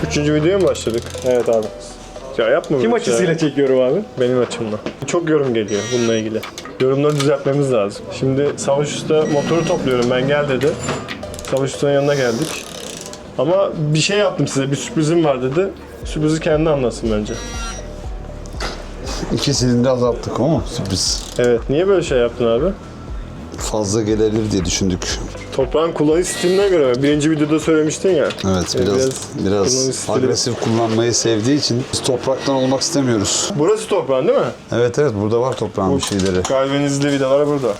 Üçüncü videoya mı başladık? Evet abi. Ya yapma Kim böyle açısıyla şey. çekiyorum abi? Benim açımdan. Çok yorum geliyor bununla ilgili. Yorumları düzeltmemiz lazım. Şimdi Savaş Usta motoru topluyorum ben gel dedi. Savaş Usta'nın yanına geldik. Ama bir şey yaptım size, bir sürprizim var dedi. Sürprizi kendi anlatsın bence. İkisini de azalttık ama sürpriz. Evet, niye böyle şey yaptın abi? Fazla gelebilir diye düşündük. Toprağın kullanış stiline göre mi? Birinci videoda söylemiştin ya. Evet, Biraz biraz kullanış stili. agresif kullanmayı sevdiği için biz topraktan olmak istemiyoruz. Burası toprağın değil mi? Evet, burada var toprağın bir şeyleri. Galvanizli vidalar burada.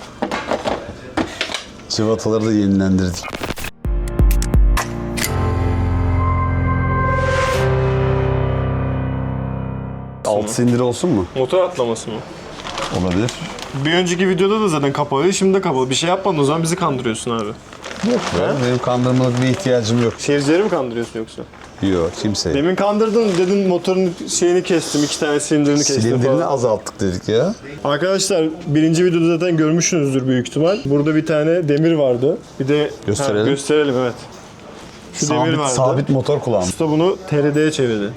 Cıvataları da yenilendirdik. Alt silindir olsun mu? Motor atlaması mı? Olabilir. Bir önceki videoda da zaten kapalıydı, şimdi de kapalı. Bir şey yapmadın o zaman bizi kandırıyorsun abi. Yok be, benim kandırmalık bir ihtiyacım yok. Seyircileri mi kandırıyorsun yoksa? Yok, kimseye. Demin kandırdın dedin motorun şeyini kestim, 2 tane silindirini kestim Silindirini falan. azalttık dedik ya. Arkadaşlar birinci videoda zaten görmüşsünüzdür büyük ihtimal. Burada bir tane demir vardı. Bir de Gösterelim. gösterelim evet. Şu demir vardı. Sabit motor kullanmış. Usta bunu TRD'ye çevirdi.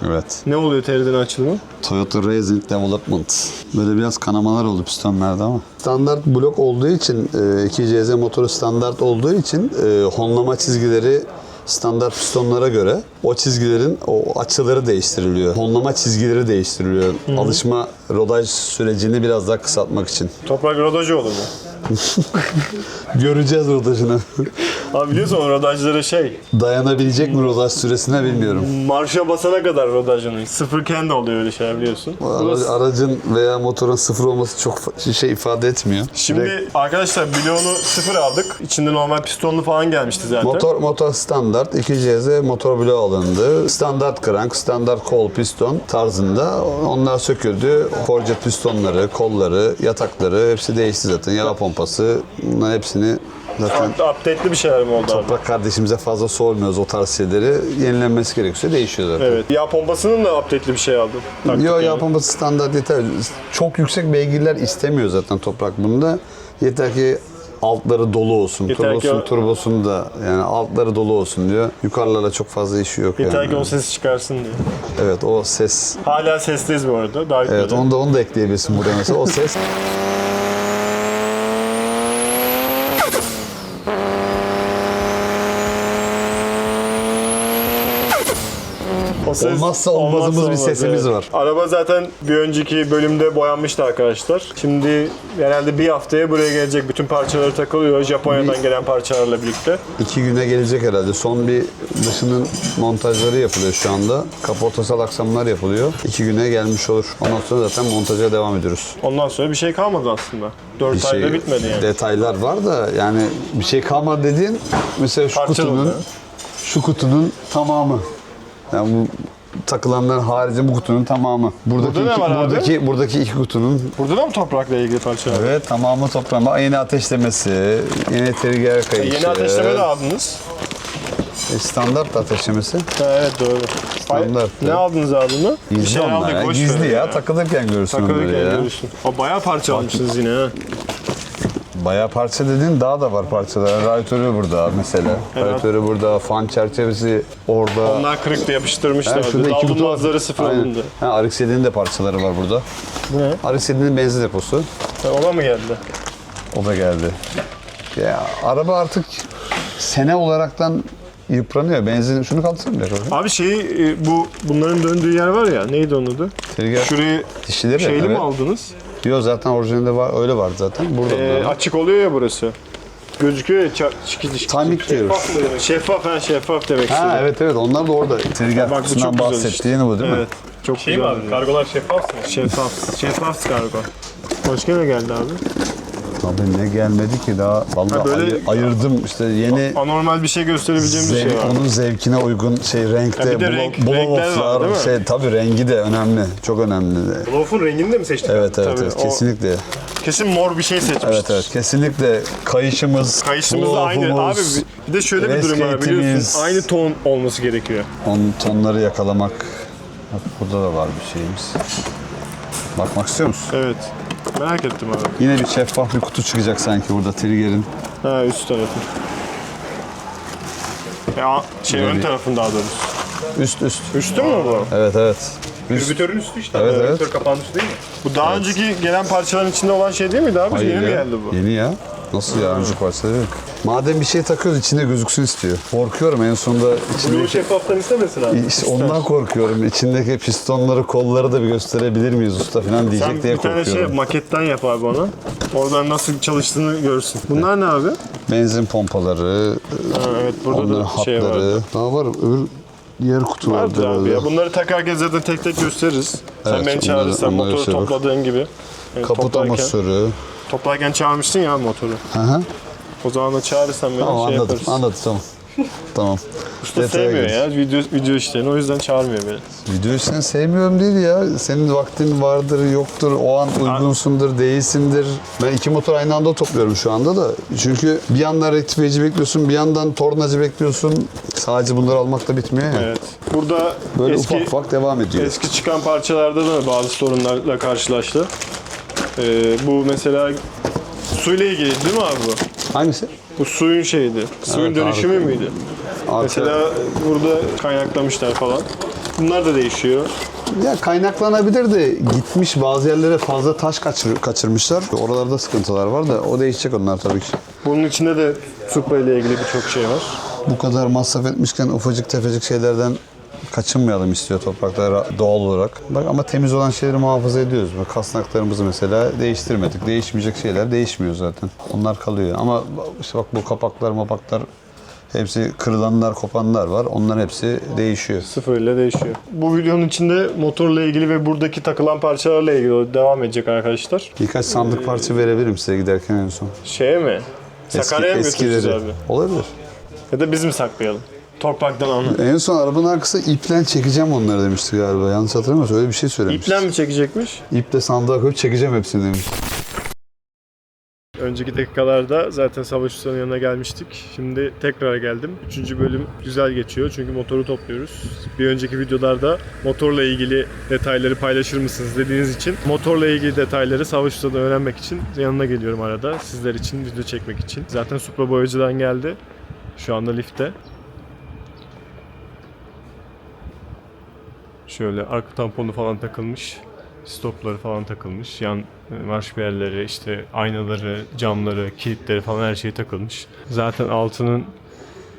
Evet. Ne oluyor TRD'nin açılımı? Toyota Racing Development. Böyle biraz kanamalar oldu pistonlarda ama. Standart blok olduğu için, 2CZ motoru standart olduğu için honlama çizgileri standart pistonlara göre o çizgilerin o açıları değiştiriliyor. Honlama çizgileri değiştiriliyor. Alışma rodaj sürecini biraz daha kısaltmak için. Toprak rodajı olur mu? Göreceğiz rodajını. Abi biliyorsun o rodajları şey, Dayanabilecek mi rodaj süresine bilmiyorum. marşa basana kadar rodajının. Sıfırken de oluyor öyle şeyler biliyorsun. Aracın veya motorun sıfır olması çok şey ifade etmiyor. Şimdi arkadaşlar bloğunu sıfır aldık. İçinde normal pistonlu falan gelmişti zaten. Motor standart 2CZ motor bloğu alındı. Standart crank, standart kol piston tarzında onlar söküldü. Forge pistonları, kolları, yatakları hepsi değişti zaten. Yağ pompası bunların hepsini zaten Update'li bir şeyler mi oldu abi? Toprak kardeşimize fazla sormuyoruz o tarz şeyleri. Yenilenmesi gerekiyorsa değişiyor zaten. Evet. Yağ pompasının da update'li bir şey aldım. Taktık Yok, yani. yağ pompası standart yeter. Çok yüksek beygirler istemiyor zaten Toprak bunda. Yeter ki altları dolu olsun. Yeter ki Turbosunu da yani altları dolu olsun diyor. Yukarılara çok fazla işi yok Yeter yani. ki o sesi çıkarsın diye. Evet, o ses. Hala sesliyiz bu arada. Daha Evet, gitmedi. onu da ekleyebilirsin buraya mesela. O ses. O ses Olmazsa olmazımız bir sesimiz var. Araba zaten bir önceki bölümde boyanmıştı arkadaşlar. Şimdi herhalde bir haftaya buraya gelecek. Bütün parçaları takılıyor. Japonya'dan gelen parçalarla birlikte. 2 güne gelecek herhalde. Son bir dışının montajları yapılıyor şu anda. Kaportasal aksamlar yapılıyor. 2 güne gelmiş olur. Ondan sonra zaten montaja devam ediyoruz. Ondan sonra bir şey kalmadı aslında. 4 Bir ayda bitmedi yani. Detaylar var da yani bir şey kalmadı dediğin mesela Parçalı. şu kutunun tamamı. Yani bu takılanların harici bu kutunun tamamı. Burada ne var abi? Buradaki iki kutunun Burada da mı toprakla ilgili parçalar? evet tamamı toplama. Yeni ateşlemesi, yeni trigger kayışı. Yeni ateşleme de aldınız. Standart ateşlemesi. Ha, evet doğru. Standart. Ne aldınız abi bunu? Gizli onlar ya. boş Gizli ver ya. Takılırken görürsün onları Takılırken ya. görürsün. Aa, bayağı parça almışsınız yine ha. Bayağı parça dediğin daha da var parçalar. Radyatörü burada mesela. Evet. Radyatörü burada, fan çerçevesi orada. Onlar kırıkla yapıştırmışlar. Ha, şurada iki kutu var. Davlumbazları sıfır Aynen. alındı. Ha, RX-7'nin de parçaları var burada. Bu ne? RX-7'nin benzin deposu. Ha, ona mı geldi? O da geldi. Ya araba artık sene olaraktan yıpranıyor. Benzin şunu kaldırsana bir dakika. Abi bunların döndüğü yer var ya. Neydi onun adı? Trigger Şurayı dişlileri. şeyli mi evet. aldınız? Yok zaten orijinalde var, öyle vardı zaten. Burada bunlar var. Açık oluyor ya burası. Gözüküyor ya çıkış. Timing diyoruz. Şeffaf demek Ha istedim. evet onlar da orada. Trigger Bak, bu kutusundan çok güzel bahsettiğin bu değil mi? Evet. Çok Şey güzel. mi abi? Kargolar şeffaf mı? Şeffaf kargo. Başka ne geldi abi? Abi ne gelmedi ki daha. Vallahi Ha, böyle- ayırdım işte yeni Anormal bir şey gösterebileceğim bir şey var. onun zevkine uygun renkte Ha, bir de renkler var, değil mi? tabii rengi de önemli. Çok önemli. Glof'un rengini de mi seçtin? Evet Tabii, evet o- kesinlikle. Kesin mor bir şey seçmiştir. Evet kesinlikle kayışımız Kayışımız da aynı. Abi glofumuz, bir de şöyle bir durum var resketimiz. biliyorsun. Aynı ton olması gerekiyor. onun tonları yakalamak. Bak burada da var bir şeyimiz. Bakmak istiyor musun? Evet. Merak ettim abi. Yine bir şeffaf bir kutu çıkacak sanki burada trigger'in. Ha üst tarafı. Ya ön Böyle- tarafın daha doğrusu. Üst. Üstü mü bu? Evet evet. Üst. Tribütörün üstü işte. Evet, evet. Tribütör kapağının üstü değil mi? Bu daha önceki gelen parçaların içinde olan şey değil miydi abi? Hayır Yeni mi ya. geldi bu? Yeni ya. Nasıl ya? Önce parçaları yok. Madem bir şey takıyoruz içinde gözüksün istiyor. Korkuyorum en sonunda Bunu içindeki... şeffaftan istemesin abi. İşte ondan korkuyorum. İçindeki pistonları, kolları da bir gösterebilir miyiz usta falan diyecek Sen diye bir tane korkuyorum. maketten yap abi onu. Oradan nasıl çalıştığını görsün. Bunlar ne abi? Benzin pompaları, Ha, evet burada onların da şey hatları. var. Daha var öbür diğer kutu Vardır vardı abi herhalde. ya. Bunları takarken zaten tek tek gösteririz. Sen Evet, beni çağırırsan onları motoru şey bak. topladığın gibi. Evet, Kaput amasörü. toplarken çağırmıştın ya motoru. Hı hı. O zaman da çağırırsan beni Tamam şey anladım. yaparız. Anladım tamam. Tamam. Usta Detaya sevmiyor gireriz. ya video işlerini, o yüzden çağırmıyor beni. Videoyu sen sevmiyorum değil ya. Senin vaktin vardır, yoktur, o an uygunsundur, değilsindir. Ben 2 motor aynı anda topluyorum şu anda da. Çünkü bir yandan rektifiyeci bekliyorsun, bir yandan tornacı bekliyorsun. Sadece bunları almakla bitmiyor ya. Evet. Burada Böyle ufak ufak devam ediyor. eski çıkan parçalarda da bazı sorunlarla karşılaştı. Bu mesela suyla ilgili değil mi abi bu? Hangisi? Bu suyun şeydi. Suyun Evet, dönüşümü abi. müydü? Arka- Mesela burada kaynaklamışlar falan. Bunlar da değişiyor. Ya kaynaklanabilir de gitmiş bazı yerlere fazla taş kaçırmışlar. Oralarda sıkıntılar var da o değişecek onlar tabii ki. Bunun içinde de Supra ile ilgili birçok şey var. Bu kadar masraf etmişken ufacık tefecik şeylerden kaçınmayalım istiyor topraklar doğal olarak. Bak ama temiz olan şeyleri muhafaza ediyoruz. Bak kasnaklarımızı mesela değiştirmedik. Değişmeyecek şeyler değişmiyor zaten. Onlar kalıyor. Ama işte bak bu kapaklar, mapaklar hepsi kırılanlar, kopanlar var. Onların hepsi değişiyor. Sıfır ile değişiyor. Bu videonun içinde motorla ilgili ve buradaki takılan parçalarla ilgili devam edecek arkadaşlar. Birkaç sandık parça verebilirim size giderken en son. Şeye mi? Sakarya'ya mı götüreceğiz abi? Olabilir. Ya da biz mi saklayalım? Topraktan anı. En son arabanın arkasına iple çekeceğim onları demişti galiba. Yanlış hatırlamıyorsam öyle bir şey söylemişti. İple mi çekecekmiş? İple sandığa koyup çekeceğim hepsini demiş. Önceki dakikalarda zaten Savaş Usta'nın yanına gelmiştik. Şimdi tekrar geldim. 3. bölüm güzel geçiyor çünkü motoru topluyoruz. Bir önceki videolarda motorla ilgili detayları paylaşır mısınız dediğiniz için motorla ilgili detayları Savaş Usta'dan öğrenmek için yanına geliyorum arada. Sizler için video çekmek için. Zaten Supra boyacıdan geldi. Şu anda lifte. Şöyle arka tamponu falan takılmış. Stopları falan takılmış. Yan marşpiyerleri, işte aynaları, camları, kilitleri falan her şey takılmış. Zaten altının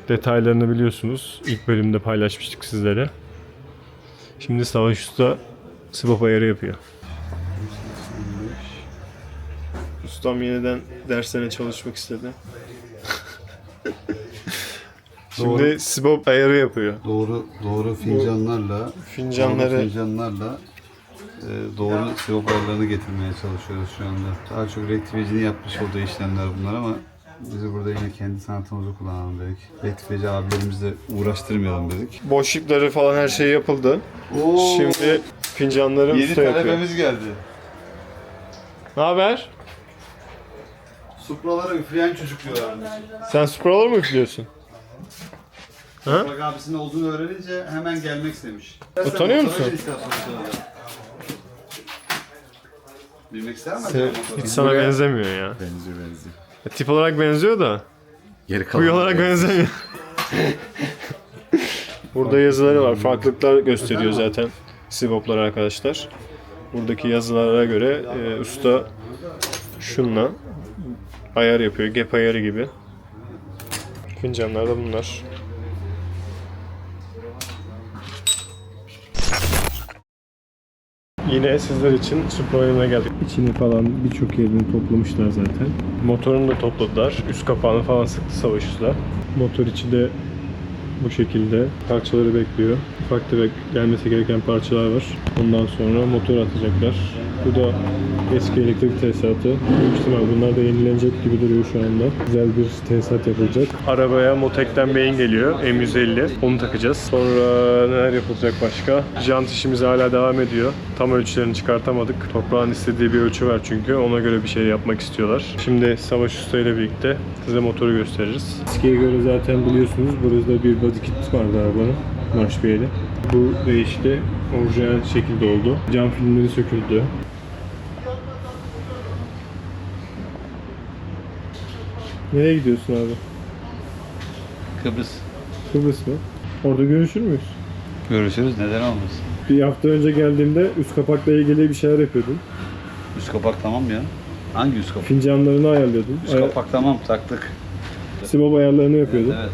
detaylarını biliyorsunuz. İlk bölümde paylaşmıştık sizlere. Şimdi Savaş Usta swap ayarı yapıyor. Ustam yeniden derslerine çalışmak istedi. Şimdi swap ayarı yapıyor. Doğru fincanlarla Fincanları doğru sivop ayarlarını getirmeye çalışıyoruz şu anda. Daha çok rektifiyecinin yapmış olduğu işlemler bunlar ama biz burada yine kendi sanatımızı kullanalım dedik. Rektifiyeci abilerimizle uğraştırmayalım dedik. boşlukları falan her şey yapıldı. Şimdi fincanları usta yapıyor. geldi. Ne haber? Supralara üfleyen çocuk diyorlarmış. Sen Supra'ları mı üflüyorsun? Ha? Bak abisinin olduğunu öğrenince hemen gelmek istemiş. Utanıyor musun? Bilmek ister misin? Hiç sana benzemiyor ya. Benziyor. Tip olarak benziyor da Geri huy olarak benzemiyor. Burada yazıları var. Farklılıklar gösteriyor zaten sivoplar arkadaşlar. Buradaki yazılara göre usta şunla ayar yapıyor. Gap ayarı gibi. Fincanlar da bunlar. Yine sizler için Supra'ya geldik. İçini falan birçok yerini toplamışlar zaten. Motorunu da topladılar. Üst kapağını falan sıktı Savaş Usta. Motor içi de bu şekilde parçaları bekliyor. Ufak tefek gelmesi gereken parçalar var. Ondan sonra motor atacaklar. Bu da eski elektrik tesisatı. Büyük ihtimal bunlar da yenilenecek gibi duruyor şu anda. Güzel bir tesisat yapılacak. Arabaya Motek'ten beyin geliyor. M150. Onu takacağız. Sonra neler yapılacak başka? Jant işimiz hala devam ediyor. Tam ölçülerini çıkartamadık. Toprağın istediği bir ölçü var çünkü. Ona göre bir şey yapmak istiyorlar. Şimdi Savaş Usta ile birlikte size motoru gösteririz. Eskiye göre zaten biliyorsunuz burada bir body kit vardı arabanın. Marşpiyeli. Bu değişti. Orijinal şekilde oldu. Cam filmleri söküldü. Nereye gidiyorsun abi? Kıbrıs. Kıbrıs mı? Orada görüşür müyüz? Görüşürüz. Neden olmasın? Bir hafta önce geldiğimde üst kapakla ilgili bir şeyler yapıyordun. Üst kapak tamam ya. Hangi üst kapak? Fincanlarını ayarlıyordun. Üst kapak tamam, taktık. Sibop ayarlarını yapıyordun. Evet.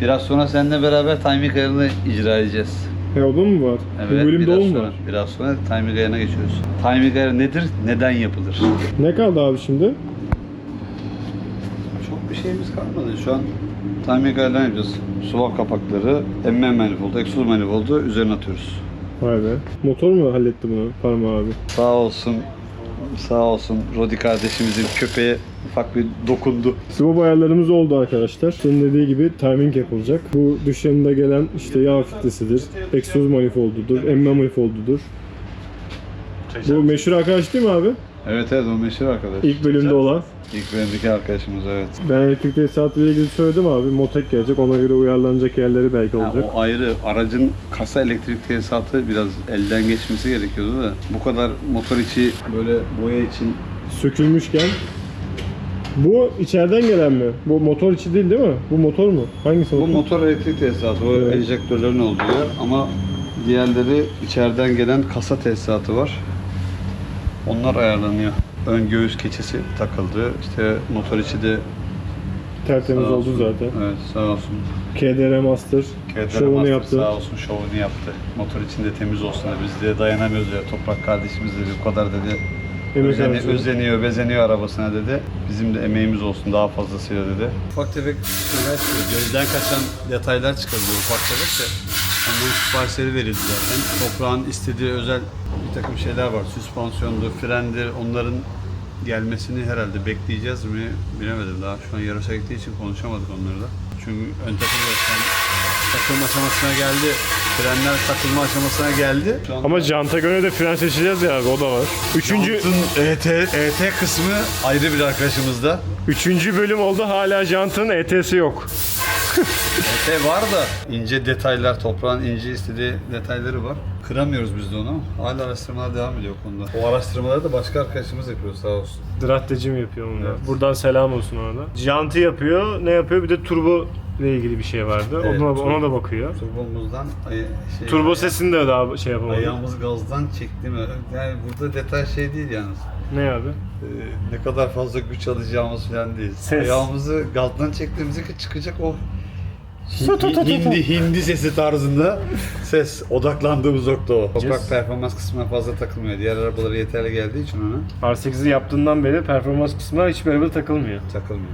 Biraz sonra seninle beraber timing ayarını icra edeceğiz. O da mı var? Evet, Bu bölümde biraz o mu sonra, var? biraz sonra timing ayarına geçiyoruz. Timing ayarı nedir? Neden yapılır? Ne kaldı abi şimdi? Çok bir şeyimiz kalmadı. Şu an timing ayarlarını yapacağız. Swap kapakları, emme manifoldu, egzoz manifoldu üzerine atıyoruz. Vay be. Motor mu halletti bunu Parmağı abi? Sağ olsun Rodi kardeşimizin köpeğe ufak bir dokundu. Sibop ayarlarımız oldu arkadaşlar. Senin dediği gibi timing yapılacak. Bu dış yanında gelen işte yağ filtresidir, egzoz manifoldudur, emme manifoldudur. Bu meşhur arkadaş değil mi abi? Evet o meşhur arkadaş. İlk bölümde olan. İlk bölümdeki arkadaşımız evet. Ben elektrik tesisatıyla ilgili söyledim abi. Motek gelecek. Ona göre uyarlanacak yerleri belki olacak. O ayrı. Aracın kasa elektrik tesisatı biraz elden geçmesi gerekiyordu da bu kadar motor içi böyle boya için Sökülmüşken. Bu içeriden gelen mi? Bu motor içi değil mi? Bu motor mu? Hangisi bu motor? motor elektrik tesisatı. O Evet. enjektörlerin olduğu yer ama diğerleri içeriden gelen kasa tesisatı var. Onlar ayarlanıyor. Ön göğüs keçesi takıldı. İşte motor içi de Tertemiz sağ oldu olsun. zaten. Evet sağ olsun. KDR Master. KDR Şovunu Master yaptı. Sağ olsun şovunu yaptı. Motor içinde temiz olsun da biz de dayanamıyoruz ya. Toprak kardeşimiz dedi bu kadar dedi. Emek harcıyor. Özeniyor, bezeniyor arabasına dedi. Bizim de emeğimiz olsun daha fazlasıyla dedi. Ufak tefek şeyler çıkıyor. Gözden kaçan detaylar çıkabiliyor ufak tefek de. Onların siparişleri verildi zaten. Toprağın istediği özel bir takım şeyler var. Süspansiyondur, frendir. Onların gelmesini herhalde bekleyeceğiz mi bilemedim daha. Şu an yarışa gittiği için konuşamadık onları da. Çünkü ön takım takılma aşamasına geldi. Frenler takılma aşamasına geldi. Şu an Ama janta göre de fren seçeceğiz ya abi, o da var. ET kısmı ayrı bir arkadaşımızda. Üçüncü bölüm oldu, hala jantın ET'si yok. ET var da ince detaylar, toprağın ince istediği detayları var. Kıramıyoruz biz de onu. Hala araştırmalar devam ediyor o konuda. O araştırmaları da başka arkadaşımız yapıyor sağ olsun. Drahtecim yapıyor onu da. Evet. Buradan selam olsun ona da. Jantı yapıyor, ne yapıyor? Bir de turbo ile ilgili bir şey vardı. Evet, ona da bakıyor. Turbomuzdan Turbo sesini de daha şey yapamadı. ayağımız gazdan çekti mi? Yani burada detay şey değil yalnız. Ne abi? Ne kadar fazla güç alacağımız falan değil. Ses. Ayağımızı gazdan çektiğimizde çıkacak o hindi sesi tarzında ses. Odaklandığımız nokta o. Toprak performans kısmına fazla takılmıyor. Diğer arabalara yeterli geldiği için ona R8'i yaptığından beri performans kısmına hiçbir arabada takılmıyor. takılmıyor.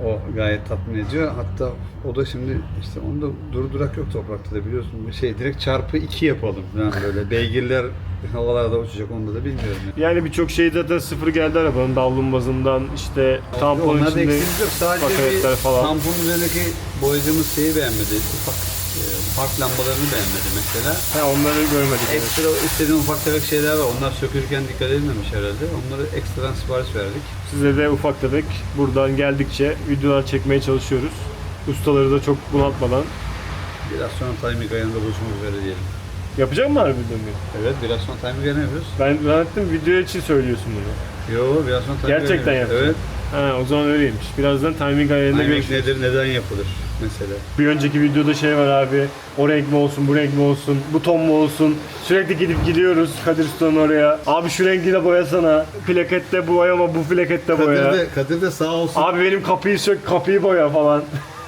O gayet tatmin ediyor. Hatta o da şimdi işte onda durdurak yok toprakta da biliyorsun. Direkt çarpı 2 yapalım. Yani böyle beygirler havalarda uçacak onda da bilmiyorum. Yani birçok şey zaten sıfır geldi arabanın, davlumbazından işte tampon Onlarda içinde eksiğimiz yok. Sadece paketler bir falan. tampon üzerindeki boyacımız şeyi beğenmedi. Ufak park lambalarını beğenmedi mesela. Onları görmedik. Evet. Ekstra istediğim ufak tefek şeyler var. Onlar sökülürken dikkat edilmemiş herhalde. Onları ekstradan sipariş verdik. Size de ufak tefek buradan geldikçe videolar çekmeye çalışıyoruz. Ustaları da çok bunaltmadan. Biraz sonra timing ayarında buluşmak üzere diyelim. Yapacak mı harbi videoyu? Evet, biraz sonra timing ayarını yapıyoruz. Ben ettim, video için söylüyorsun bunu. Yo, biraz sonra timing Gerçekten ayarını yapacağım. Evet. O zaman öyleymiş. Birazdan timing ayarında Timing görüşürüz. nedir, neden yapılır mesela. Bir önceki videoda şey var abi, o renk mi olsun, bu renk mi olsun, bu ton mu olsun? Sürekli gidip gidiyoruz Kadir Usta'nın oraya. Abi şu rengi de boyasana, plakette boyama, bu plakette boya. Kadir de sağ olsun. Abi benim kapıyı sök, kapıyı boya falan.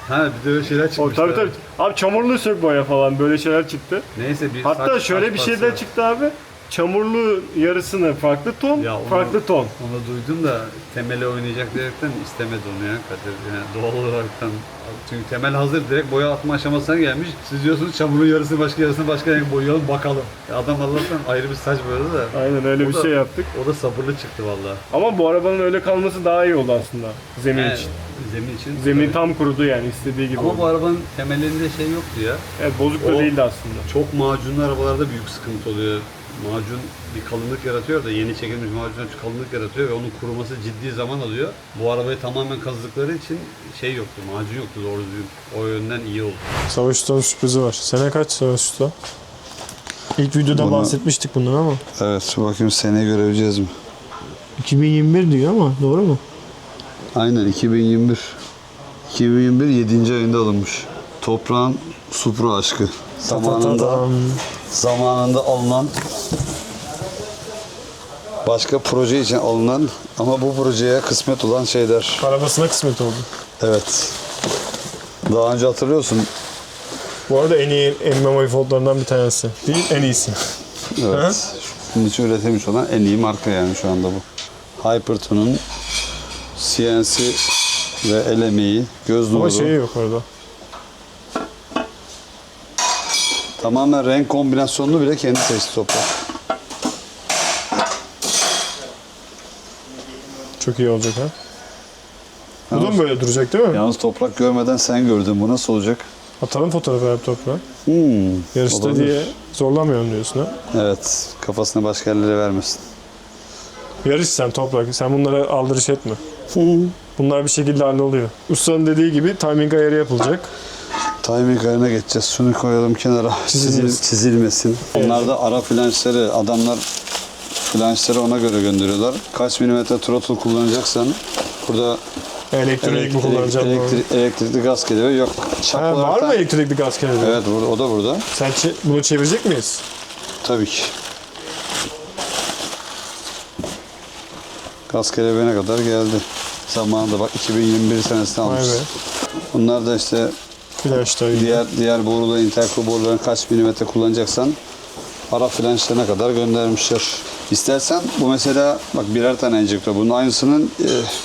Ha bir de öyle şeyler çıkmış. Tabii. Abi çamurlu sök boya falan, böyle şeyler çıktı. Neyse bir Hatta şöyle bir şey de çıktı abi. Çamurlu yarısını farklı ton, Ya farklı ton. Onu duydum da temele oynayacak diyerekten istemedi onu ya Kadir. Yani doğal olaraktan. Çünkü temel hazır direkt boya atma aşamasına gelmiş. Siz diyorsunuz çamurun yarısını başka renk boyayalım bakalım. Ya adam Allah'tan ayrı bir saç boyadı da. Aynen öyle bir şey yaptık. O da sabırlı çıktı vallahi. Ama bu arabanın öyle kalması daha iyi oldu aslında zemin Evet, için. Zemin için. Zemin tabii. tam kurudu yani istediği gibi Ama oldu. bu arabanın temelinde şey yoktu ya. Evet, bozuk da O- değildi aslında. Çok macunlu arabalarda büyük sıkıntı oluyor. Macun bir kalınlık yaratıyor da yeni çekilmiş macun kalınlık yaratıyor ve onun kuruması ciddi zaman alıyor. Bu arabayı tamamen kazdıkları için şey yoktu, macun yoktu doğru düzgün. O yönden iyi oldu. Savaş Usta'nın sürprizi var. Sene kaç Savaş Usta? İlk videoda Bunu- bahsetmiştik bundan ama. Evet, bakayım seneye görebileceğiz mi? 2021 diyor ama doğru mu? Aynen 2021. 2021 7. ayında alınmış. Toprağın Supra aşkı. Tadam. Zamanında alınan, başka proje için alınan ama bu projeye kısmet olan şeyler. Arabasına kısmet oldu. Evet. Daha önce hatırlıyorsun. Bu arada en iyi MMI Fold'larından bir tanesi. Değil, en iyisi. Evet. Bunun için üretilmiş olan en iyi marka yani şu anda bu. Hyperton'un CNC ve el emeği, göz nuru. Ama şeyi yok orada. Tamamen renk kombinasyonunu bile kendi seçti Toprak. Çok iyi olacak ha. Bu da mı böyle duracak değil mi? Yalnız Toprak görmeden sen gördün. Bu nasıl olacak? Atalım fotoğrafı abi toprağa. Yarışta olabilir. diye zorlamıyorum diyorsun ha. Evet. Kafasını başka yerlere vermesin. Yarış sen toprak. Sen bunlara aldırış etme. Bunlar bir şekilde halloluyor. Ustanın dediği gibi timing ayarı yapılacak. Timing ayarına geçeceğiz. Şunu koyalım kenara. Çizilmesin. Çizilmesin. Onlar da ara flanşları. Adamlar flanşları ona göre gönderiyorlar. Kaç milimetre throttle kullanacaksan burada Elektronik mi kullanacağım? elektrikli gaz geliyor. Yok. Ha, var mı elektrikli gaz kelebek? Evet, burada, o da burada. Sen bunu çevirecek miyiz? Tabii ki. Gaz kelebeğine kadar geldi. Zamanında bak 2021 senesinde Vay almışız. be. Bunlar da işte Flaşta gibi. diğer boruların, intercool boruların kaç milimetre kullanacaksan ara flanşlarına kadar göndermişler. İstersen bu mesela bak birer tane enjektör. Bunun aynısının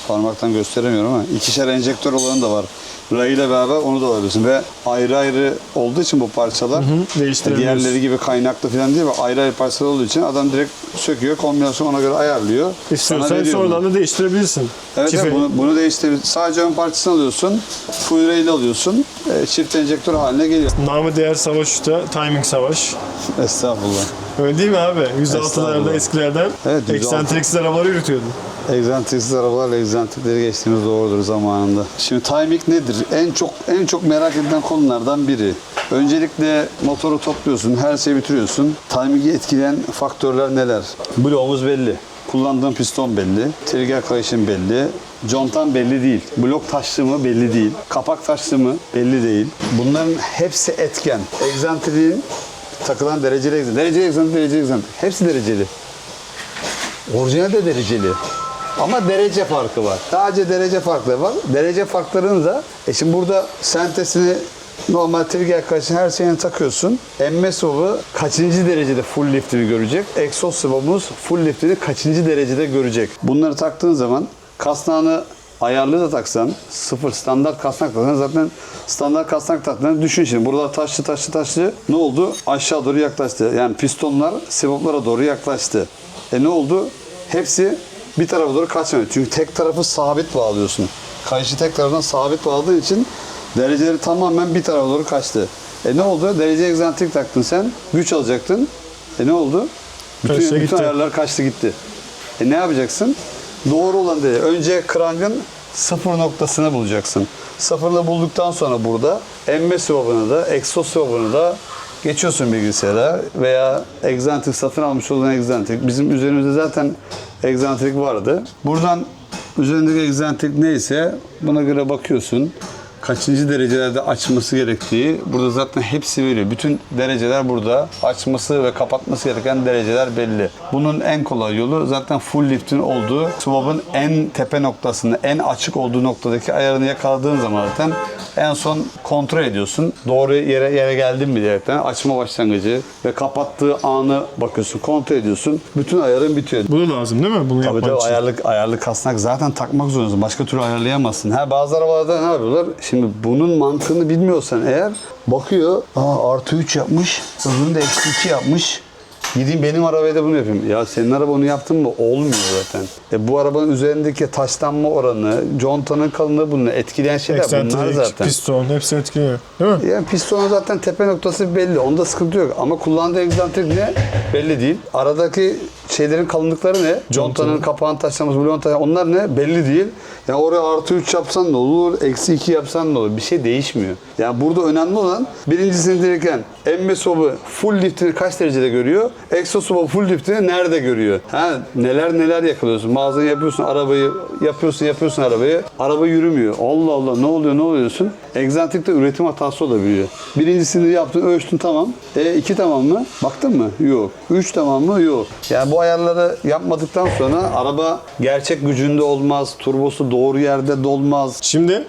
parmaktan gösteremiyorum ama ikişer enjektör olanı da var. Ray ile beraber onu da alabilirsin ve ayrı ayrı olduğu için bu parçalar değiştirebiliyorsun. diğerleri gibi kaynaklı falan değil, ayrı ayrı parçalar olduğu için adam direkt söküyor, kombinasyon ona göre ayarlıyor. İstiyorsan veriyor sonradan bunu. da değiştirebilirsin. Evet, Çift- evet, bunu değiştirebilirsin. Sadece ön parçasını alıyorsun, full ray'li alıyorsun, çift enjektör haline geliyor. Namı değer savaş usta, timing savaş. Estağfurullah. Öyle değil mi abi? 106'larda Estağfurullah. eskilerden Evet, 106. eksentriksiz arabaları yürütüyordun. Egzantriksiz arabalarla egzantrikleri geçtiğimiz doğrudur zamanında. Şimdi timing nedir? En çok merak edilen konulardan biri. Öncelikle motoru topluyorsun, her şeyi bitiriyorsun. Timing'i etkileyen faktörler neler? Bloğumuz belli. Kullandığım piston belli. Trigger kayışım belli. Contan belli değil. Blok taşlığı mı belli değil. Kapak taşlığı mı belli değil. Bunların hepsi etken. Egzantriğin takılan dereceli egzantrik. Hepsi dereceli. Orijinal de dereceli. Ama derece farkı var. Sadece derece farkları var. Derece farklarını da şimdi burada sentesini normal trigger kayışını her şeyini takıyorsun. Emme swab'ı kaçıncı derecede full liftini görecek. Exhaust swab'ımız full liftini kaçıncı derecede görecek. Bunları taktığın zaman kasnağını ayarlı da taksan, sıfır standart kasnak taksan zaten standart kasnak taktığını düşün şimdi. Burada taşlı ne oldu? Aşağı doğru yaklaştı. Yani pistonlar swab'lara doğru yaklaştı. Ne oldu? Hepsi bir tarafa doğru kaçmıyor. Çünkü tek tarafı sabit bağlıyorsun. Kayışı tek taraftan sabit bağladığın için dereceleri tamamen bir tarafa doğru kaçtı. Ne oldu? Derece egzantrik taktın sen. Güç alacaktın. Ne oldu? Bütün ayarlar kaçtı gitti. Ne yapacaksın? Doğru olan değil. Önce krangın sıfır noktasını bulacaksın. Sıfırını bulduktan sonra burada emme swab'ını da, exhaust swab'ını da geçiyorsun bilgisayara veya egzantrik satın almış olan egzantrik. Bizim üzerimizde zaten egzantrik vardı. Buradan üzerindeki egzantrik neyse buna göre bakıyorsun. Kaçıncı derecelerde açması gerektiği burada zaten hepsi veriyor. Bütün dereceler burada. Açması ve kapatması gereken dereceler belli. Bunun en kolay yolu zaten full lift'in olduğu swab'ın en tepe noktasında, en açık olduğu noktadaki ayarını yakaladığın zaman zaten en son kontrol ediyorsun. Doğru yere geldin mi diyerekten açma başlangıcı ve kapattığı anı bakıyorsun, kontrol ediyorsun. Bütün ayarın bitiyor. Bu da lazım değil mi? Bunu Tabii yapmak için. ayarlı kasnak zaten takmak zorundasın. Başka türlü ayarlayamazsın. Bazı arabalarda ne yapıyorlar? Şimdi bunun mantığını bilmiyorsan eğer bakıyor, artı 3 yapmış, öbürünü de eksi 2 yapmış. Gideyim benim arabaya da bunu yapayım. Ya senin araba onu yaptın mı? Olmuyor zaten. Bu arabanın üzerindeki taşlanma oranı, contanın kalınlığı bunu etkileyen şeyler bunlar Eksentrik, zaten. piston hepsi etkiliyor. Değil mi? Yani pistonun zaten tepe noktası belli. Onda sıkıntı yok. Ama kullandığı egzantrik ne? Belli değil. Aradaki şeylerin kalınlıkları ne? Contanın kapağın taşlaması, bloğun taşlaması onlar ne? Belli değil. Yani oraya artı 3 yapsan ne olur? Eksi 2 yapsan ne olur? Bir şey değişmiyor. Yani burada önemli olan birincisini derken emme swab'ı full liftini kaç derecede görüyor? egzosu full liftini nerede görüyor? Ha, neler yakalıyorsun. Bazen yapıyorsun arabayı, yapıyorsun arabayı. Araba yürümüyor. Allah Allah, ne oluyor diyorsun. Egzantrikte üretim hatası olabiliyor. Birincisini yaptın, ölçtün, tamam. 2 tamam mı? Baktın mı? Yok. 3 tamam mı? Yok. Yani bu ayarları yapmadıktan sonra araba gerçek gücünde olmaz. Turbosu doğru yerde dolmaz. Şimdi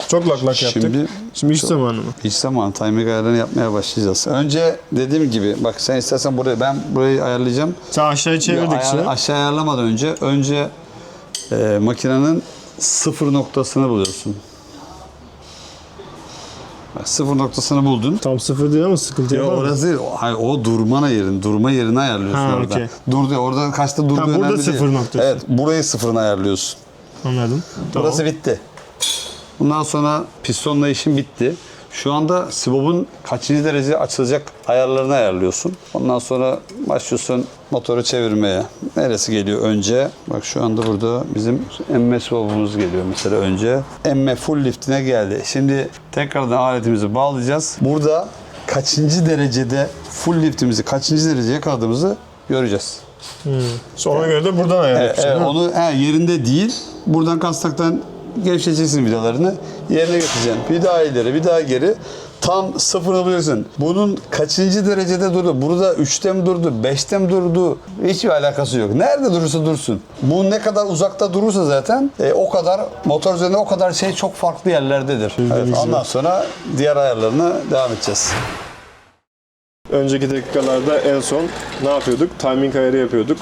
çok lak yaptık. Şimdi iş zamanı mı? İş zamanı. Timing ayarlarını yapmaya başlayacağız. Önce dediğim gibi, bak sen istersen ben burayı ayarlayacağım. Sen aşağıya çevirdikçe. Aşağı ayarlamadan önce makinenin sıfır noktasını buluyorsun. Bak, sıfır noktasını buldun. Tam sıfır değil ama sıkıntı Yok, yok. orası değil. Hayır, o durma yerini ayarlıyorsun Ha, orada. okey. Durdu. Orada kaçta durduğu burada önemli değil. sıfır noktası. Evet, burayı sıfırını ayarlıyorsun. Anladım. Tamam. Burası bitti. Bundan sonra pistonla işin bitti. Şu anda sibobun kaçıncı derece açılacak ayarlarını ayarlıyorsun. Ondan sonra başlıyorsun motoru çevirmeye. Neresi geliyor önce? Bak şu anda burada bizim emme sibobumuz geliyor mesela önce. Emme full liftine geldi. Şimdi tekrardan aletimizi bağlayacağız. Burada kaçıncı derecede full liftimizi kaçıncı dereceye yakaladığımızı göreceğiz. Ona göre de buradan ayarlayacaksın. Evet, onu yerinde değil. Buradan kastaktan gevşeteceksin vidalarını. Yerine getireceksin. Bir daha ileri, bir daha geri. Tam sıfırını bulacaksın. Bunun kaçıncı derecede durdu? Burada 3'te mi durdu? 5'te mi durdu? Hiçbir alakası yok. Nerede durursa dursun. Bu ne kadar uzakta durursa zaten o kadar motor üzerinde o kadar şey çok farklı yerlerdedir. Evet, ondan sonra diğer ayarlarına devam edeceğiz. Önceki dakikalarda en son ne yapıyorduk? Timing ayarı yapıyorduk.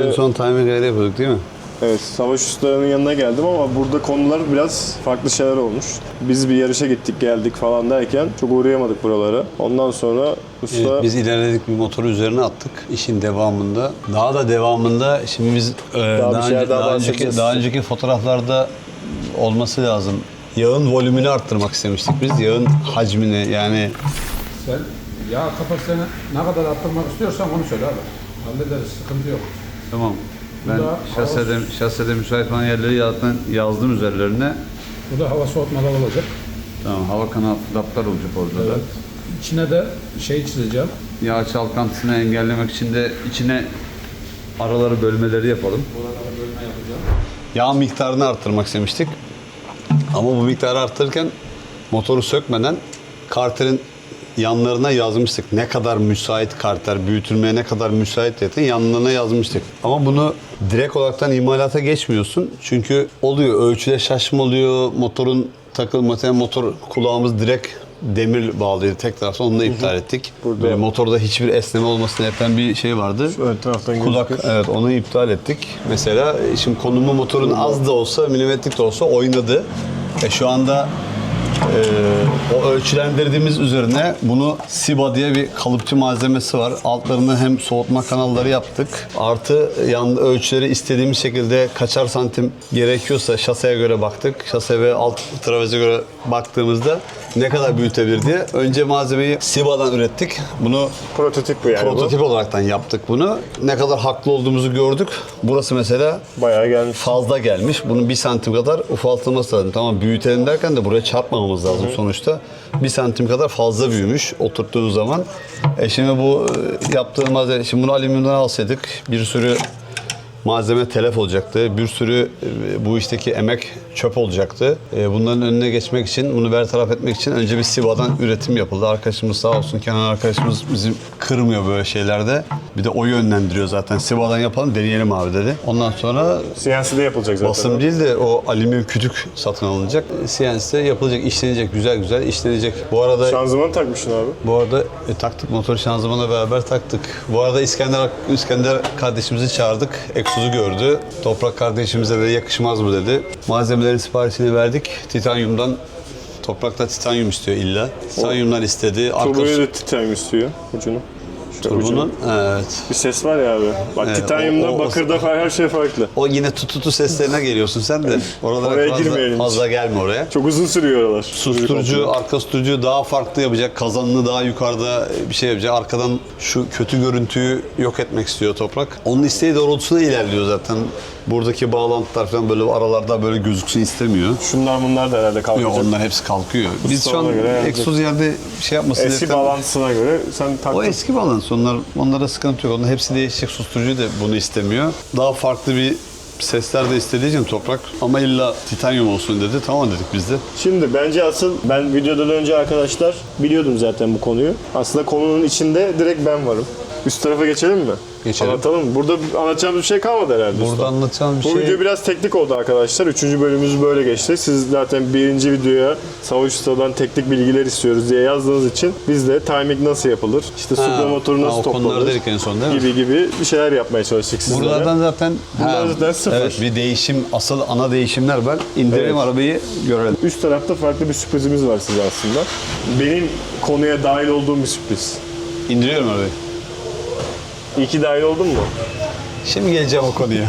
En son timing ayarı yapıyorduk değil mi? Evet, savaş ustalarının yanına geldim ama burada konular biraz farklı şeyler olmuş. Biz bir yarışa gittik geldik falan derken çok uğrayamadık buralara. Ondan sonra usta... Evet, biz ilerledik, bir motoru üzerine attık işin devamında. Daha da devamında şimdi biz daha önceki fotoğraflarda olması lazım. Yağın volümünü arttırmak istemiştik biz. Yağın hacmini yani. Sen yağ kapasiteni ne kadar arttırmak istiyorsan onu söyle abi. Hallederiz, sıkıntı yok. Tamam. Ben şasede müsait olan yerleri yazdım üzerlerine. Bu da hava soğutmalar olacak. Tamam, hava kanatlar olacak orada da. İçine de şey çizeceğim. Yağ çalkantısını engellemek için de içine araları bölmeleri yapalım. Buralara bölme yapacağım. Yağ miktarını arttırmak istemiştik. Ama bu miktarı arttırırken motoru sökmeden karterin yanlarına yazmıştık. Ne kadar müsait karter, büyütülmeye ne kadar müsait diye yanlarına yazmıştık. Ama bunu direkt olaraktan imalata geçmiyorsun. Çünkü oluyor, ölçüde şaşma oluyor, motorun takılması, motor kulağımız direkt demir bağlıydı tek taraftan, onu da iptal ettik. Burada motorda hiçbir esneme olmasına yapan bir şey vardı. Şu ön taraftan kulak, gözüküyor. evet, onu iptal ettik. Mesela şimdi konumu motorun az da olsa, milimetrik de olsa oynadı. Şu anda o ölçülendirdiğimiz üzerine bunu Siba diye bir kalıpçı malzemesi var. Altlarını hem soğutma kanalları yaptık. Artı yan ölçüleri istediğimiz şekilde kaçar santim gerekiyorsa şaseye göre baktık. Şase ve alt traveze göre baktığımızda ne kadar büyütebilir diye. Önce malzemeyi Siba'dan ürettik. Bunu Prototip bu yani. prototip olaraktan yaptık bunu. Ne kadar haklı olduğumuzu gördük. Burası mesela Bayağı gelmiş. fazla gelmiş. Bunun 1 santim kadar ufaltılması lazım. Tamam, büyütelim derken de buraya çarpmamamız lazım sonuçta. 1 santim kadar fazla büyümüş oturttuğu zaman. Şimdi bu yaptığımız malzeme, şimdi bunu alüminyumdan alsaydık bir sürü malzeme telef olacaktı. Bir sürü bu işteki emek çöp olacaktı. Bunların önüne geçmek için, bunu bertaraf etmek için önce bir Siba'dan üretim yapıldı. Arkadaşımız sağ olsun, Kenan arkadaşımız bizi kırmıyor böyle şeylerde. Bir de o yönlendiriyor zaten. Siba'dan yapalım, deneyelim abi dedi. Ondan sonra CNC'de yapılacak zaten. basım değil de o alüminyum kütük satın alınacak. CNC'de yapılacak, işlenecek, güzel güzel işlenecek. Bu arada Şanzıman takmışsın abi. taktık, motor şanzımanla beraber taktık. Bu arada İskender kardeşimizi çağırdık. Egzozu gördü. Toprak kardeşimize de yakışmaz bu dedi. Malzemelerin siparişini verdik. Titanyumdan, Toprak'ta titanyum istiyor illa. Titanyumdan istedi. Turboyu da titanyum istiyor ucunu. Turbonun, evet. Bir ses var ya abi. Bak Evet, titanyumda, bakırda falan her şey farklı. O yine tututu seslerine geliyorsun sen de. Oraya Oralara girmeyelim fazla gelme oraya. Çok uzun sürüyor oralar. Susturucu, arka susturucu daha farklı yapacak. Kazanını daha yukarıda bir şey yapacak. Arkadan şu kötü görüntüyü yok etmek istiyor Toprak. Onun isteği doğrultusunda ilerliyor zaten. buradaki bağlantılar falan böyle aralarda böyle gözüksün istemiyor. Şunlar bunlar da herhalde kalkacak. Yok onlar hepsi kalkıyor. Biz şu an Ustalarına göre yani egzoz yerde şey yapmasın Eski diyerekten- bağlantısına göre sen O taktın. eski bağlantı. Onlara sıkıntı yok. Onların hepsi değişecek. Susturucu da bunu istemiyor. Daha farklı bir sesler de istediği için Toprak. Ama illa titanyum olsun dedi. Tamam dedik biz de. Şimdi bence asıl ben videodan önce arkadaşlar biliyordum zaten bu konuyu. Aslında konunun içinde direkt ben varım. Üst tarafa geçelim mi? Geçelim. Anlatalım mı? Burada anlatacağımız bir şey kalmadı herhalde. Burada usta. anlatacağım bir Bu şey... video biraz teknik oldu arkadaşlar. 3. bölümümüz böyle geçti. Siz zaten birinci videoya Savaş Usta'dan teknik bilgiler istiyoruz diye yazdığınız için biz de timing nasıl yapılır, işte supra motoru nasıl o konuları toplanır dedik en son değil mi? gibi bir şeyler yapmaya çalıştık sizlere. Buralardan zaten, Bunlar zaten sıfır. Evet, bir değişim, asıl ana değişimler var. İndirelim Evet. arabayı görelim. Üst tarafta farklı bir sürprizimiz var size aslında. Benim konuya dahil olduğum bir sürpriz. İndiriyorum arabayı. İyi ki dahil oldun mu? Şimdi geleceğim o konuya.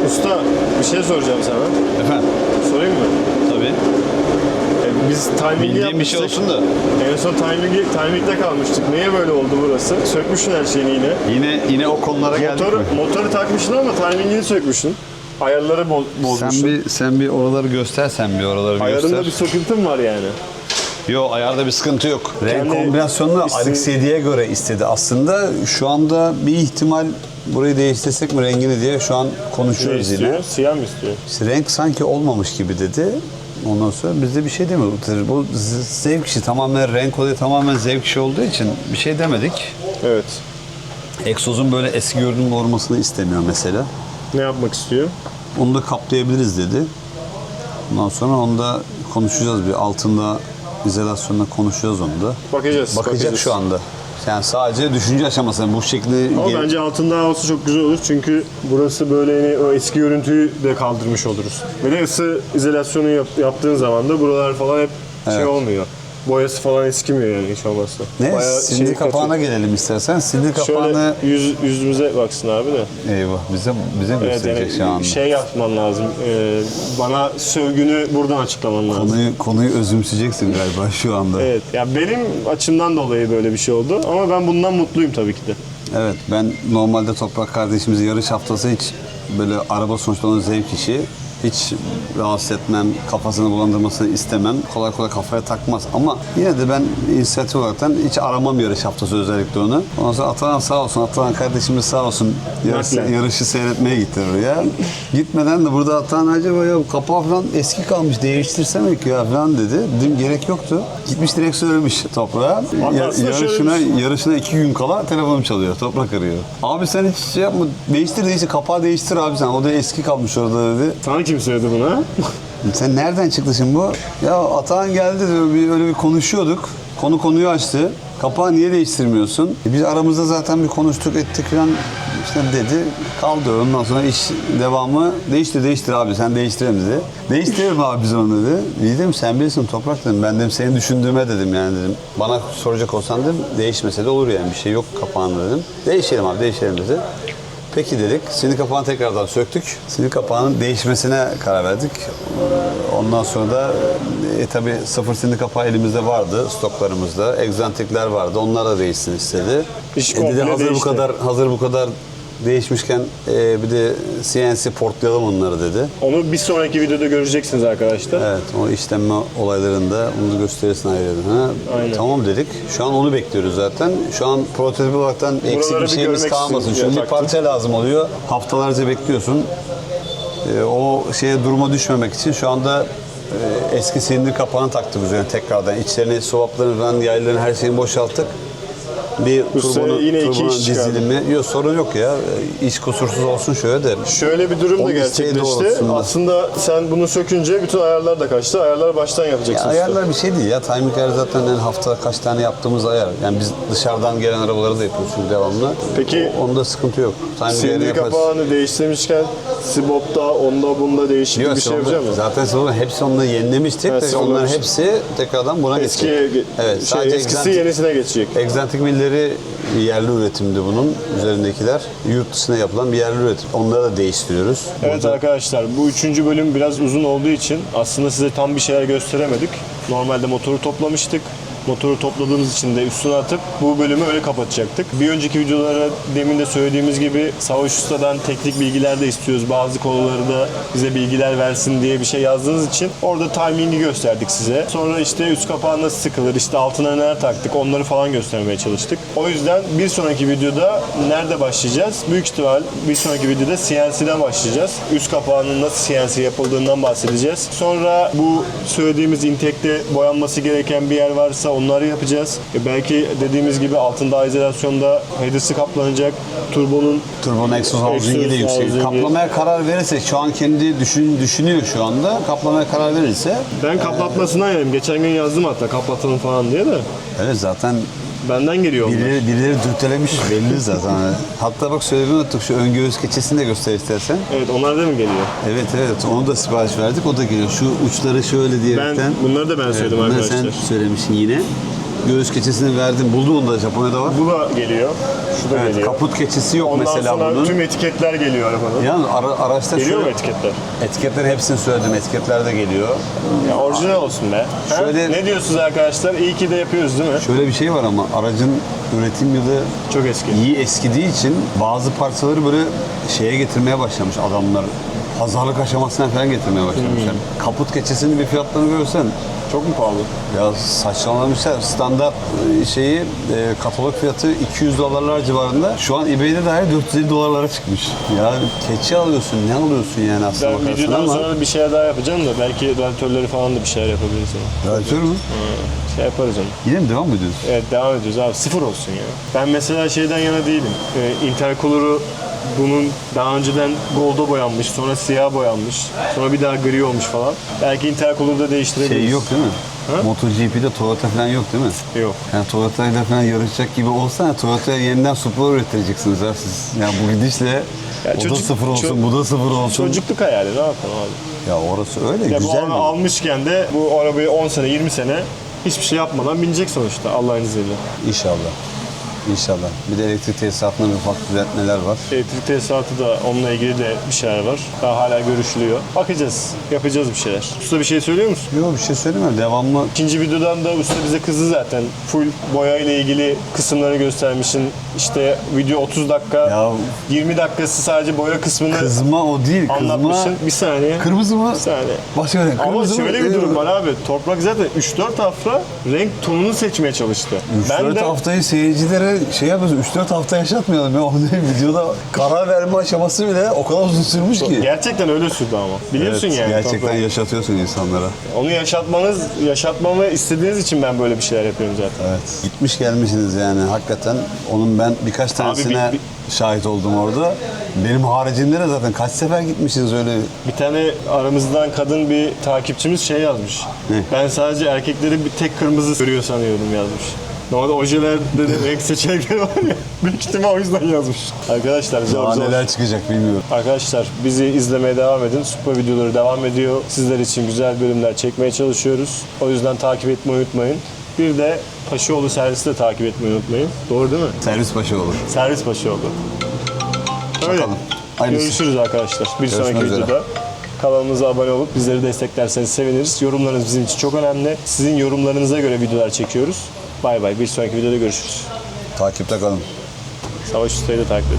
Usta bir şey soracağım sana. Efendim? Sorayım mı? Tabii. Biz timing'i Bildiğim bir şey yapmıştık. olsun da. En son timing'de kalmıştık. Niye böyle oldu burası? Sökmüşsün her şeyini yine. Yine o konulara geldik mi? Motoru takmışsın ama timing'ini sökmüşsün. Ayarları bozmuşsun. Sen bir oraları göster, sen bir oraları bir Ayarında göster. bir söküntün var yani. Yok, ayarda bir sıkıntı yok. Renk Kendi kombinasyonunu isteği- RX-7'ye göre istedi. Aslında şu anda bir ihtimal burayı değiştirsek mi rengini diye şu an Ne konuşuyoruz yine. istiyor? Siyah mı istiyor? İşte renk sanki olmamış gibi dedi. Ondan sonra biz de bir şey demedik. Bu zevk işi, tamamen renk olayı tamamen zevk işi olduğu için bir şey demedik. Evet. Egzozun böyle eski görünümlü olmasını istemiyor mesela. Ne yapmak istiyor? Onu da kaplayabiliriz dedi. Ondan sonra onu da konuşacağız bir altında izolasyonla konuşacağız onu da. Bakacağız. Bakacak şu anda. Yani sadece düşünce aşamasında bu şekilde... Ama bence altında olsa çok güzel olur çünkü burası böyle yine o eski görüntüyü de kaldırmış oluruz. Ve de ısı izolasyonu yaptığın zaman da buralar falan hep şey Evet. olmuyor. Boyası falan eskimiyor yani hiç olmazsa. Ne? Bayağı Sindir şey kapağına katıyor. gelelim istersen. Sindir kapağını... Şöyle yüzümüze baksın abi de. Eyvah, bize mi Evet, gösterecek şu yani anda? şey yapman lazım. Bana sövgünü buradan açıklaman lazım. Konuyu özümseyeceksin galiba şu anda. Evet. Ya benim açımdan dolayı böyle bir şey oldu ama ben bundan mutluyum tabii ki de. Evet, ben normalde Toprak kardeşimizi yarış haftası hiç böyle araba sonuçta onun zevk işi. Hiç rahatsız etmem, kafasını bulandırmasını istemem. Kolay kolay kafaya takmaz. Ama yine de ben inisiyatif olaraktan hiç aramam yarış haftası özellikle onu. Ondan sonra Atahan sağ olsun, Atahan kardeşimiz sağ olsun Naklen. yarışı seyretmeye gitti oraya. Gitmeden de burada Atahan acaba ya kapağı falan eski kalmış değiştirsem ya falan dedi. Dedim gerek yoktu. Gitmiş direkt söylemiş Toprak'a. Aslında şöyle Yarışına 2 gün kala telefonum çalıyor. Toprak arıyor. Abi sen hiç şey yapma. Değiştir. Kapağı değiştir abi sen. O da eski kalmış orada dedi. Sana kim söyledi bunu? Sen nereden çıktı şimdi bu? Ya Atahan geldi diyor. Öyle bir konuşuyorduk. Konuyu açtı. Kapağı niye değiştirmiyorsun? Biz aramızda zaten bir konuştuk ettik falan işte dedi. Kaldı. Ondan sonra iş devamı değiştir abi sen değiştirelim dedi. Değiştirelim abi biz onu dedi. İyi dedim sen bilirsin Toprak dedim. Ben dedim seni düşündüğüme dedim yani dedim. Bana soracak olsan dedim değişmese de olur yani bir şey yok kapağında dedim. Değişelim abi değişelim dedi. Peki dedik. Sinir kapağını tekrardan söktük. Sinir kapağının değişmesine karar verdik. Ondan sonra da tabii sıfır sinir kapağı elimizde vardı stoklarımızda. Egzantikler vardı. Onlar da değişsin istedi. İş Dedi komple hazır değişti. bu kadar değişmişken bir de CNC portlayalım onları dedi. Onu bir sonraki videoda göreceksiniz arkadaşlar. Evet, o işlenme olaylarında onu gösterirsin ayrıca. Ha, Aynen. tamam dedik. Şu an onu bekliyoruz zaten. Şu an prototip olaraktan eksik Buraları bir bir şeyimiz görmek kalmasın. istiyorum Çünkü bir taktım. parça lazım oluyor. Haftalarca bekliyorsun. O şeye duruma düşmemek için şu anda eski silindir kapağını taktık üzerine tekrardan. İçlerini, swaplarını falan, yaylarını her şeyini boşalttık. Bir sene yine iki iş çıkardı. dizilimi. Yok sorun yok ya. İş kusursuz olsun şöyle de. Şöyle bir durum da Onun isteği gerçekleşti. doğrultusunda. Aslında sen bunu sökünce bütün ayarlar da kaçtı. Ayarları baştan yapacaksın. Ya usta. ayarlar bir şey değil ya. Timing ayarı zaten yani hafta kaç tane yaptığımız ayar. Yani biz dışarıdan gelen arabaları da yapıyoruz çünkü devamlı. Peki, Onda sıkıntı yok. Timing ayarı Silindir yaparız. kapağını değiştirmişken Sibop'ta, onda bunda değişik Yok, bir şey yapacak mısın? zaten sonra hepsi onları yenilemiştik. Evet, Onların sıfırlamış. hepsi tekrardan buna Eskiye, geçecek. Evet, sadece eskisi yenisine geçecek. egzantik milleri yerli üretimdi bunun üzerindekiler. Yurt dışına yapılan bir yerli üretim. Onları da değiştiriyoruz. Evet arkadaşlar, bu 3. bölüm biraz uzun olduğu için aslında size tam bir şeyler gösteremedik. Normalde motoru toplamıştık. Motoru topladığımız için de üstüne atıp bu bölümü öyle kapatacaktık. Bir önceki videolara demin de söylediğimiz gibi Savaş Usta'dan teknik bilgiler de istiyoruz. Bazı konularda bize bilgiler versin diye bir şey yazdığınız için orada timing'i gösterdik size. Sonra işte üst kapağı nasıl sıkılır, işte altına neler taktık onları falan göstermeye çalıştık. O yüzden bir sonraki videoda nerede başlayacağız? Büyük ihtimal bir sonraki videoda CNC'den başlayacağız. Üst kapağının nasıl CNC yapıldığından bahsedeceğiz. Sonra bu söylediğimiz intekte boyanması gereken bir yer varsa onları yapacağız. Belki dediğimiz gibi altında izolasyonda header'sı kaplanacak. Turbonun egzoz housing'i de yüksek. housing'i. Kaplamaya karar verirsek, şu an kendi düşünüyor şu anda. Kaplamaya karar verirse, Ben kaplatmasından yanayım. Geçen gün yazdım hatta kaplatalım falan diye de. evet zaten Benden geliyor onlar. birileri dürtelemiş belli zaten. Hatta bak söylemeyi unuttuk, şu ön göğüs keçesini de göster istersen. Evet onlar da mı geliyor? Evet, onu da sipariş verdik, o da geliyor. Şu uçları şöyle diyerekten. Bunları da ben söyledim Bunları arkadaşlar. sen söylemişsin yine. Göğüs keçesini verdim. Buldum onu da, Japonya'da var. Bu da geliyor. Şu da Evet, geliyor. kaput keçesi yok Ondan mesela sonra bunun. tüm etiketler geliyor arabanın. Yalnız araçta Geliyor mu şöyle, etiketler? etiketlerin hepsini söyledim. Etiketler de geliyor. Ya orijinal olsun be. Ha? Şöyle- Ne diyorsunuz arkadaşlar? İyi ki de yapıyoruz değil mi? Şöyle bir şey var ama aracın üretim yılı Çok eski. iyi eskidiği için bazı parçaları böyle şeye getirmeye başlamış adamlar. Pazarlık aşamasına falan getirmeye başlamışlar. Kaput keçesinin bir fiyatlarını görsen Çok mu pahalı? ya saçmalamışlar. Standart katalog fiyatı $200 civarında. Şu an eBay'de dahi $450 çıkmış. Ya keçi alıyorsun, ne alıyorsun yani aslına Ben bakarsan videodan ama. sonra bir şeyler daha yapacağım da belki radyatörleri falan da bir şeyler yapabiliriz ama. Radyatör mü? Şey yaparız onu. Yine mi devam mı ediyorsun? Evet devam ediyoruz abi. Sıfır olsun ya. Ben mesela şeyden yana değilim. Intercooler'ı bunun daha önceden golda boyanmış, sonra siyah boyanmış, sonra bir daha gri olmuş falan. Belki intercooler'da değiştirebiliriz. Şey yok değil mi? Ha? MotoGP'de Toyota falan yok değil mi? Yok. Yani Toyota ile falan yarışacak gibi olsa Toyota'ya yeniden Supra ürettireceksiniz ha siz. Yani bu gidişle Ya o da sıfır olsun, bu da sıfır olsun. Çocukluk hayali ne yapalım abi. Ya orası öyle Ya bu güzel araba mi? almışken de bu arabayı 10 sene 20 sene hiçbir şey yapmadan binecek sonuçta Allah'ın izniyle. İnşallah. İnşallah. Bir de elektrik tesisatında bir ufak düzeltmeler var. Elektrik tesisatı da onunla ilgili de bir şeyler var. Daha hala görüşülüyor. Bakacağız. Yapacağız bir şeyler. Usta bir şey söylüyor musun? Yok bir şey söyleyeyim mi? Devamlı İkinci videodan da usta bize kızdı zaten. Full boya ile ilgili kısımları göstermişsin. İşte video 30 dakika, Ya- 20 dakikası sadece boya kısmını kızma o değil. Kızma anlatmışsın. Bir saniye. kırmızı mı? Bir saniye. Başka renk. Ama Kırmızı mı? şöyle bir durum var abi. Toprak zaten 3-4 hafta renk tonunu seçmeye çalıştı. 3-4 haftayı seyircilere şey yapıyorsun, 3-4 hafta yaşatmayalım ya. O değil, videoda karar verme aşaması bile o kadar uzun sürmüş ki. Gerçekten öyle sürdü ama. Biliyorsun Evet, yani. gerçekten Toprak. yaşatıyorsun insanlara. Onu yaşatmamı istediğiniz için ben böyle bir şeyler yapıyorum zaten. Evet. Gitmiş gelmişsiniz yani hakikaten. Onun ben birkaç tanesine şahit oldum orada. Benim haricimde de zaten kaç sefer gitmişsiniz öyle. Bir tane aramızdan kadın bir takipçimiz şey yazmış. Ne? Ben sadece erkekleri bir tek kırmızı görüyor sanıyordum yazmış. Normalde ojelerde de renk seçenekleri var ya. Büyük ihtimal o yüzden yazmış. Arkadaşlar zor Daha zor. neler çıkacak bilmiyorum. Arkadaşlar bizi izlemeye devam edin. Supra videoları devam ediyor. Sizler için güzel bölümler çekmeye çalışıyoruz. O yüzden takip etmeyi unutmayın. Bir de Paşaoğlu servisi de takip etmeyi unutmayın. Doğru değil mi? Servis başı olur. Servis Paşaoğlu. Öyle. Bakalım. Hayırlısı. Görüşürüz arkadaşlar. Bir Görüşmek sonraki üzere. videoda. Kanalımıza abone olup bizleri desteklerseniz seviniriz. Yorumlarınız bizim için çok önemli. Sizin yorumlarınıza göre videolar çekiyoruz. Bay bay. Bir sonraki videoda görüşürüz. Takipte kalın. Savaş Usta'yı da takip edin.